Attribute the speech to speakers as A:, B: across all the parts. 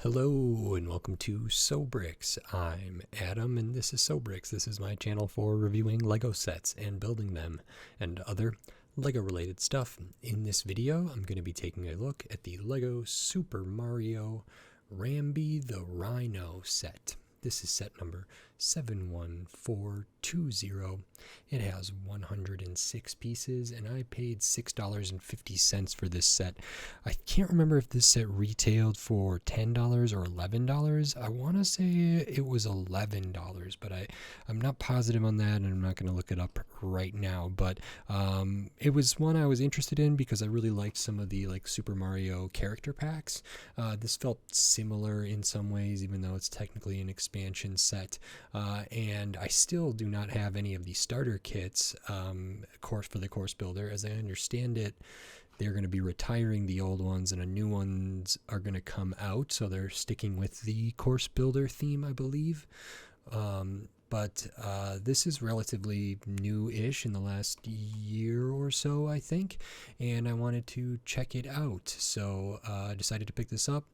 A: Hello and welcome to Bricks. I'm Adam and this is Bricks. This is my channel for reviewing Lego sets and building them and other Lego related stuff. In this video, I'm going to be taking a look at the Lego Super Mario Rambi the Rhino set. This is set number 71420. It has 106 pieces and I paid $6.50 for this set. I can't remember if this set retailed for $10 or $11. I want to say it was $11, but I'm not positive on that and I'm not going to look it up right now. But it was one I was interested in because I really liked some of the Super Mario character packs. This felt similar in some ways, even though it's technically an expansion set. And I still do not have any of the starter kits for the course builder. As I understand it, they're going to be retiring the old ones and a new ones are going to come out. So they're sticking with the course builder theme, I believe. But this is relatively new-ish in the last year or so, I think, and I wanted to check it out. So I decided to pick this up.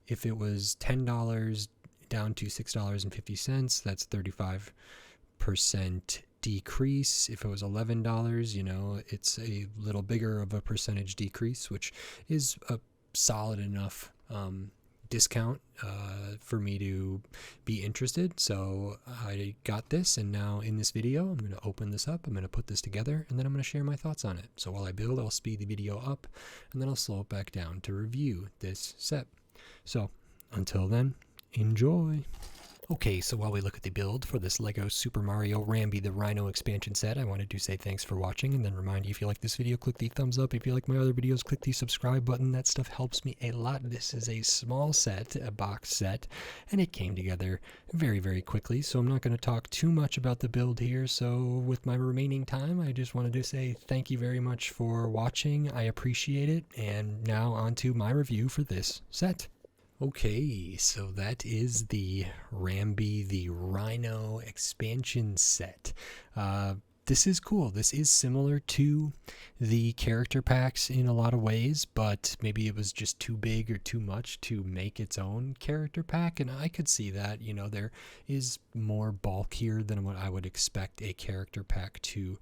A: If it was $10 down to $6.50, that's 35% decrease. If it was $11, it's a little bigger of a percentage decrease, which is a solid enough discount for me to be interested. So I got this, and now in this video I'm going to open this up, I'm going to put this together, and then I'm going to share my thoughts on it. So while I build, I'll speed the video up and then I'll slow it back down to review this set. So until then, enjoy. Okay, so while we look at the build for this Lego Super Mario Rambi the Rhino expansion set, I wanted to say thanks for watching and then remind you, if you like this video, click the thumbs up. If you like my other videos, click the subscribe button. That stuff helps me a lot. This is a small set, a box set, and it came together very, very quickly, so I'm not going to talk too much about the build here. So with my remaining time, I just wanted to say thank you very much for watching. I appreciate it, and now on to my review for this set. Okay, so that is the Rambi the Rhino expansion set. This is cool. This is similar to the character packs in a lot of ways, but maybe it was just too big or too much to make its own character pack, and I could see that. There is more bulk here than what I would expect a character pack to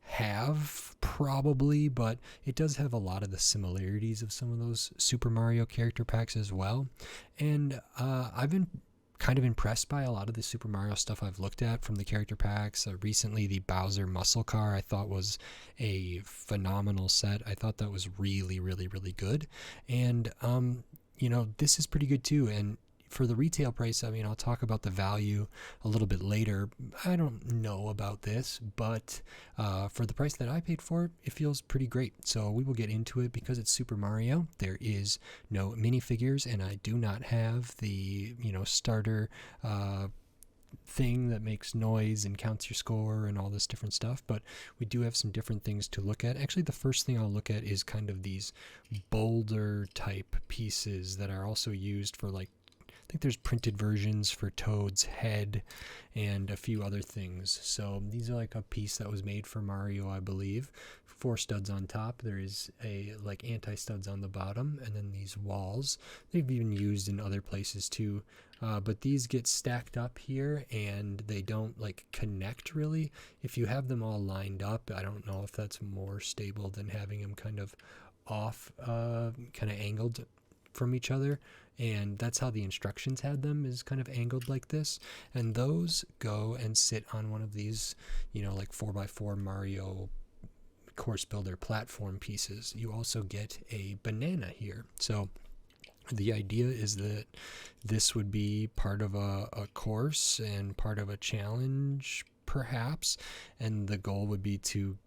A: have, probably, but it does have a lot of the similarities of some of those Super Mario character packs as well. And I've been kind of impressed by a lot of the Super Mario stuff I've looked at from the character packs. Recently, the Bowser muscle car I thought was a phenomenal set. I thought that was really, really, really good. And this is pretty good too. And for the retail price, I'll talk about the value a little bit later. I don't know about this, but for the price that I paid for it, it feels pretty great. So we will get into it. Because it's Super Mario, there is no minifigures, and I do not have the starter thing that makes noise and counts your score and all this different stuff, but we do have some different things to look at. Actually, the first thing I'll look at is kind of these Boulder type pieces that are also used for I think there's printed versions for Toad's head and a few other things. So these are a piece that was made for Mario, I believe. 4 studs on top. There is a anti-studs on the bottom, and then these walls. They've been used in other places too. But these get stacked up here and they don't connect really. If you have them all lined up, I don't know if that's more stable than having them kind of off, kind of angled from each other, and that's how the instructions had them, is kind of angled like this. And those go and sit on one of these 4x4 Mario course builder platform pieces. You also get a banana here. So the idea is that this would be part of a course and part of a challenge perhaps, and the goal would be to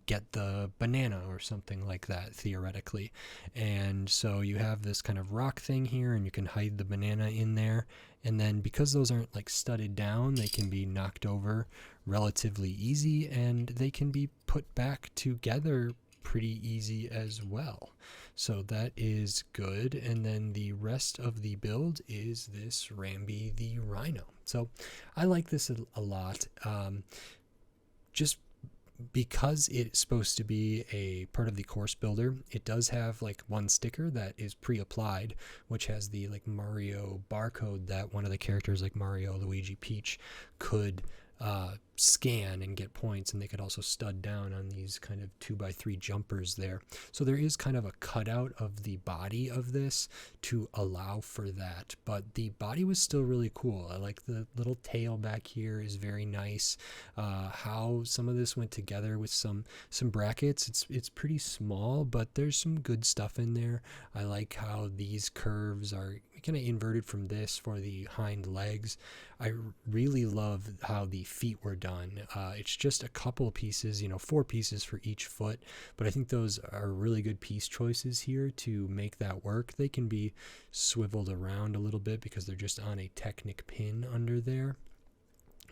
A: get the banana or something like that, theoretically. And so you have this kind of rock thing here, and you can hide the banana in there. And then because those aren't studded down, they can be knocked over relatively easy, and they can be put back together pretty easy as well. So that is good. And then the rest of the build is this Rambi the Rhino. So I like this a lot. Just because it's supposed to be a part of the course builder, it does have like one sticker that is pre-applied, which has the like Mario barcode that one of the characters like Mario, Luigi, Peach could scan and get points, and they could also stud down on these kind of 2x3 jumpers there. So there is kind of a cutout of the body of this to allow for that, but the body was still really cool. I like the little tail back here is very nice. How some of this went together with some brackets, it's pretty small, but there's some good stuff in there. I like how these curves are kind of inverted from this for the hind legs. I really love how the feet were done. It's just a couple of pieces, 4 pieces for each foot, but I think those are really good piece choices here to make that work. They can be swiveled around a little bit because they're just on a Technic pin under there.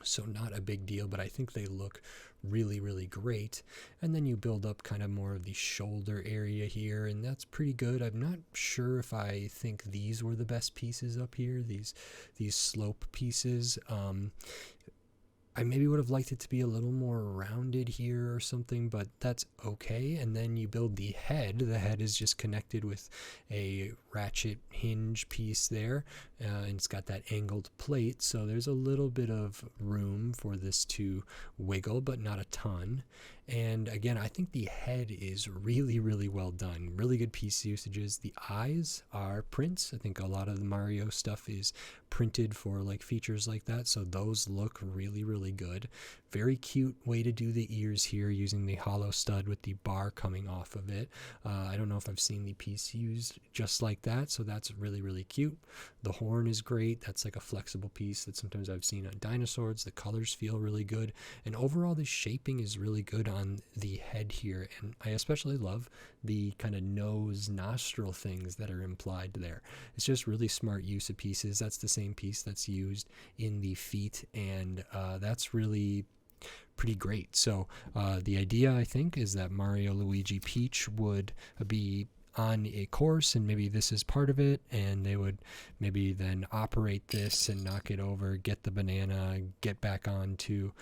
A: So not a big deal, but I think they look really, really great. And then you build up kind of more of the shoulder area here, and that's pretty good. I'm not sure if I think these were the best pieces up here, these slope pieces. I maybe would have liked it to be a little more rounded here or something, but that's okay. And then you build the head. The head is just connected with a ratchet hinge piece there, and it's got that angled plate, so there's a little bit of room for this to wiggle, but not a ton. And again, I think the head is really, really well done. Really good piece usages. The eyes are prints. I think a lot of the Mario stuff is printed for like features like that, so those look really, really good. Very cute way to do the ears here using the hollow stud with the bar coming off of it. I don't know if I've seen the piece used just like that, so that's really, really cute. The horn is great. That's like a flexible piece that sometimes I've seen on dinosaurs. The colors feel really good, and overall the shaping is really good on the head here, and I especially love the kind of nose nostril things that are implied there. It's just really smart use of pieces. That's the same piece that's used in the feet, and that's really pretty great. So the idea, I think, is that Mario, Luigi, Peach would be on a course, and maybe this is part of it, and they would maybe then operate this and knock it over, get the banana, get back on to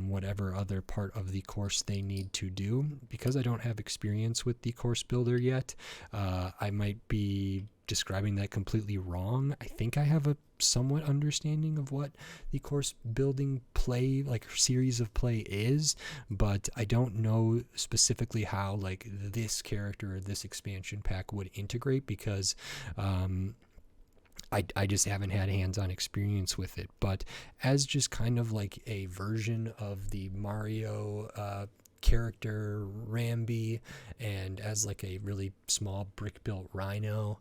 A: whatever other part of the course they need to do. Because I don't have experience with the course builder yet, I might be describing that completely wrong. I think I have a somewhat understanding of what the course building play, like series of play is, but I don't know specifically how like this character or this expansion pack would integrate, because I just haven't had hands-on experience with it. But as just kind of like a version of the Mario character Rambi, and as like a really small brick-built rhino,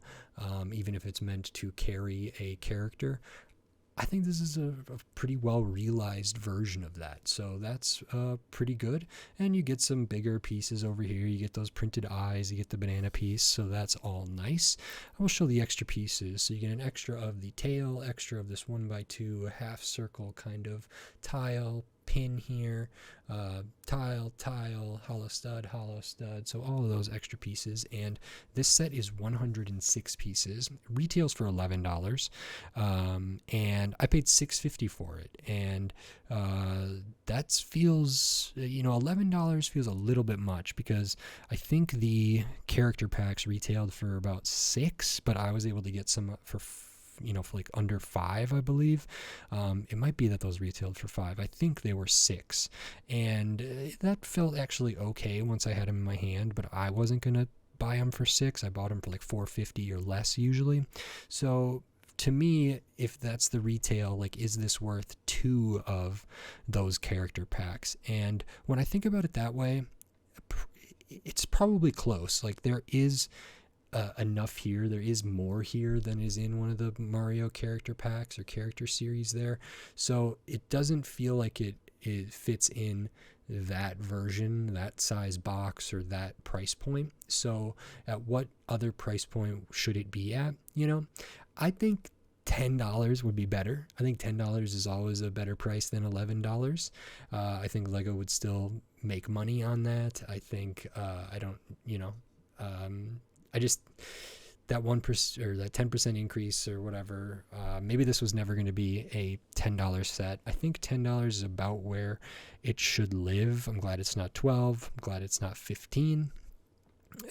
A: even if it's meant to carry a character, I think this is a pretty well realized version of that. So that's pretty good. And you get some bigger pieces over here. You get those printed eyes, you get the banana piece, so that's all nice. I will show the extra pieces. So you get an extra of the tail, extra of this 1x2 half circle kind of tile, pin here, tile, hollow stud, so all of those extra pieces. And this set is 106 pieces, retails for $11, and I paid $6.50 for it, and that feels, $11 feels a little bit much, because I think the character packs retailed for about $6, but I was able to get some for for like under $5, I believe. It might be that those retailed for $5. I think they were $6, and that felt actually okay once I had them in my hand, but I wasn't gonna buy them for $6. I bought them for like $4.50 or less usually. So to me, if that's the retail, like, is this worth 2 of those character packs? And when I think about it that way, it's probably close. Like, there is enough here. There is more here than is in one of the Mario character packs or character series there. So it doesn't feel like it fits in that version, that size box, or that price point. So at what other price point should it be at? I think $10 would be better. I think $10 is always a better price than $11. I think Lego would still make money on that. I think, that 1% or that 10% increase or whatever. Maybe this was never going to be a $10 set. I think $10 is about where it should live. I'm glad it's not 12. I'm glad it's not 15.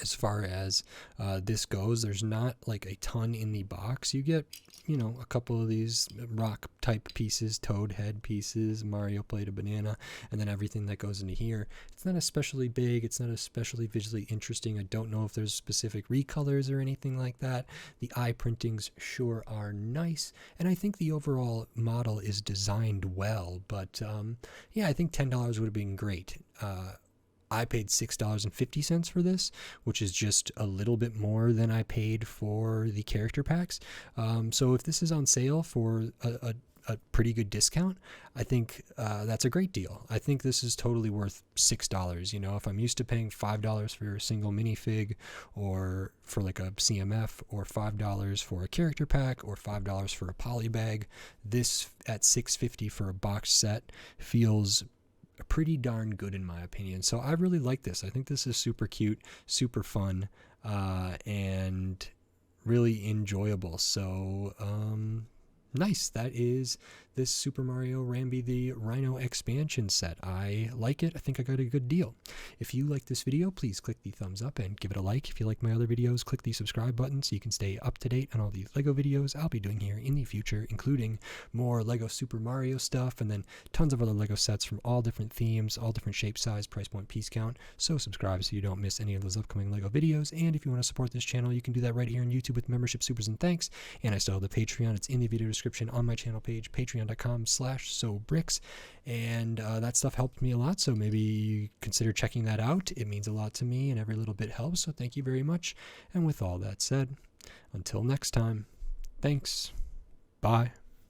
A: As far as this goes, there's not like a ton in the box. You get, a couple of these rock type pieces, toad head pieces, Mario plate, a banana, and then everything that goes into here. It's not especially big. It's not especially visually interesting. I don't know if there's specific recolors or anything like that. The eye printings sure are nice, and I think the overall model is designed well, but yeah, I think $10 would have been great. I paid $6.50 for this, which is just a little bit more than I paid for the character packs. So if this is on sale for a pretty good discount, I think that's a great deal. I think this is totally worth $6. If I'm used to paying $5 for a single minifig, or for like a CMF, or $5 for a character pack, or $5 for a poly bag, this at $6.50 for a box set feels pretty darn good in my opinion. So I really like this. I think this is super cute, super fun, and really enjoyable. So nice. That is this Super Mario Rambi the Rhino expansion set. I like it. I think I got a good deal. If you like this video, please click the thumbs up and give it a like. If you like my other videos, click the subscribe button so you can stay up to date on all these LEGO videos I'll be doing here in the future, including more LEGO Super Mario stuff, and then tons of other LEGO sets from all different themes, all different shape, size, price point, piece count. So subscribe so you don't miss any of those upcoming LEGO videos. And if you want to support this channel, you can do that right here on YouTube with membership supers and thanks. And I still have the Patreon. It's in the video description on my channel page, patreon.com/sobricks. And that stuff helped me a lot, so maybe you consider checking that out. It means a lot to me, and every little bit helps, so thank you very much. And with all that said, until next time, thanks. Bye.